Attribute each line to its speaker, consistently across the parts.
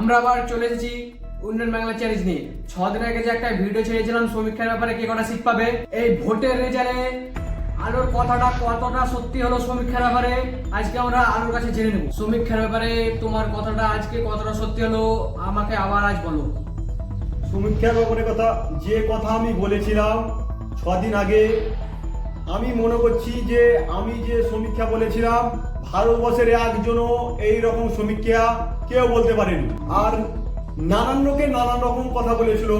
Speaker 1: আমরা আবার চলে এসেছি উন্নয়ন বাংলা চ্যালেঞ্জ নিয়ে। 6 দিন আগে যে একটা ভিডিও ছেড়েছিলাম সমীক্ষার ব্যাপারে কে কটা সিট পাবে, এই ভোটের রেজাল্টে আলোর কথাটা কতটা সত্যি হলো সমীক্ষার ব্যাপারে আজকে আমরা আলোর কাছে জেনে নেব। সমীক্ষার ব্যাপারে তোমার কথাটা আজকে কতটা সত্যি হলো আমাকে আবার আজ বলো।
Speaker 2: সমীক্ষার ব্যাপারে যে কথা আমি বলেছিলাম 6 দিন আগে, আমি মনে করছি যে আমি যে সমীক্ষা বলেছিলাম ভারতবর্ষের একজনও এই রকম সমীক্ষা কেউ বলতে পারেনি। আর নানান লোকে নানান রকম কথা বলেছিল।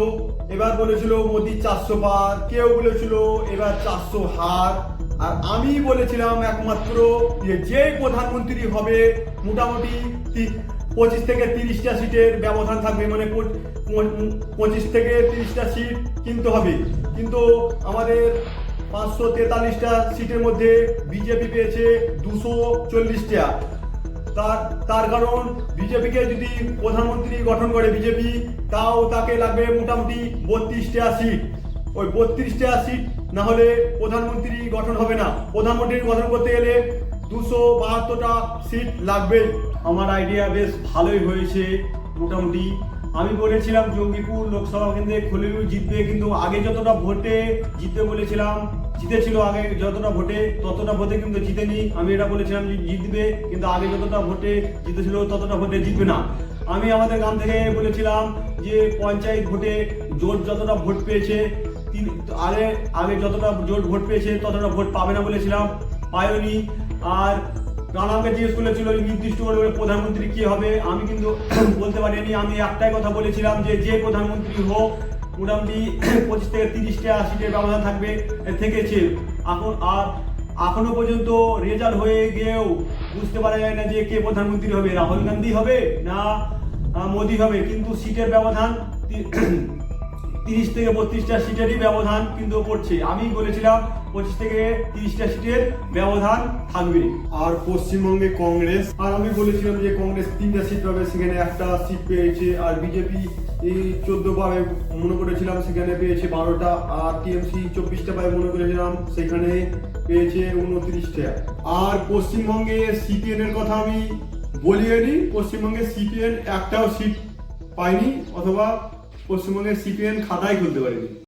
Speaker 2: এবার বলেছিল মোদি 400 পার, কেউ বলেছিল এবার 400 হার। আর আমি বলেছিলাম একমাত্র যে প্রধানমন্ত্রী হবে মোটামুটি 25 থেকে 30টা সিটের ব্যবধান থাকবে, মানে 25 থেকে 30টা সিট কিনতে হবে। কিন্তু আমাদের 543টা সিটের মধ্যে বিজেপি পেয়েছে 240টা। তার কারণ বিজেপিকে যদি প্রধানমন্ত্রী গঠন করে বিজেপি, তাও তাকে লাগবে মোটামুটি 32টা সিট। ওই 32টা সিট না হলে প্রধানমন্ত্রী গঠন হবে না। প্রধানমন্ত্রী গঠন করতে গেলে 272টা সিট লাগবে। আমার আইডিয়া বেশ ভালোই হয়েছে মোটামুটি। আমি বলেছিলাম জঙ্গিপুর লোকসভা কেন্দ্রে খলিলুর জিতবে, কিন্তু আগে যতটা ভোটে জিতবে বলেছিলাম জিতেছিল, আগে যতটা ভোটে ততটা ভোটে কিন্তু জিতেনি। আমি এটা বলেছিলাম যে জিতবে, কিন্তু আগে যতটা ভোটে জিতেছিল ততটা ভোটে জিতবে না। আমি আমাদের গ্রাম থেকে বলেছিলাম যে পঞ্চায়েত ভোটে জোট যতটা ভোট পেয়েছে আগে যতটা জোট ভোট পেয়েছে ততটা ভোট পাবে না বলেছিলাম, পায়নি। আর আমাকে জিজ্ঞেস করেছিল নির্দিষ্ট করে প্রধানমন্ত্রী কি হবে, আমি কিন্তু বলতে পারিনি। আমি একটাই কথা বলেছিলাম যে প্রধানমন্ত্রী হোক মোটামুটি 25 থেকে 30টা সিটের ব্যবধান থাকবে থেকেছে। এখনো পর্যন্ত রেজাল্ট হয়ে গিয়েও বুঝতে পারা যায় না যে কে প্রধানমন্ত্রী হবে, রাহুল গান্ধী হবে না মোদি হবে। কিন্তু সিটের ব্যবধান 30 থেকে 32টা সিটেরই ব্যবধান কিন্তু পড়ছে। আমি বলেছিলাম 25 থেকে 30টা সিটের ব্যবধান থাকবে। আর পশ্চিমবঙ্গে কংগ্রেস, আর আমি বলেছিলাম যে কংগ্রেস 3টা সিট পাবে, সেখানে একটা সিট পেয়েছে। আর বিজেপি এই 14 পাবে মনে করেছিলাম, সেখানে পেয়েছে 12টা। আর টিএমসি 24টা পাবে মনে করেছিলাম, সেখানে পেয়েছে 29টা। আর পশ্চিমবঙ্গে সিপিএন এর কথা আমি বলিনি। পশ্চিমবঙ্গে সিপিএন একটাও সিট পায়নি, অথবা পশ্চিমবঙ্গের সিপিএন খাতায় খুলতে পারেনি।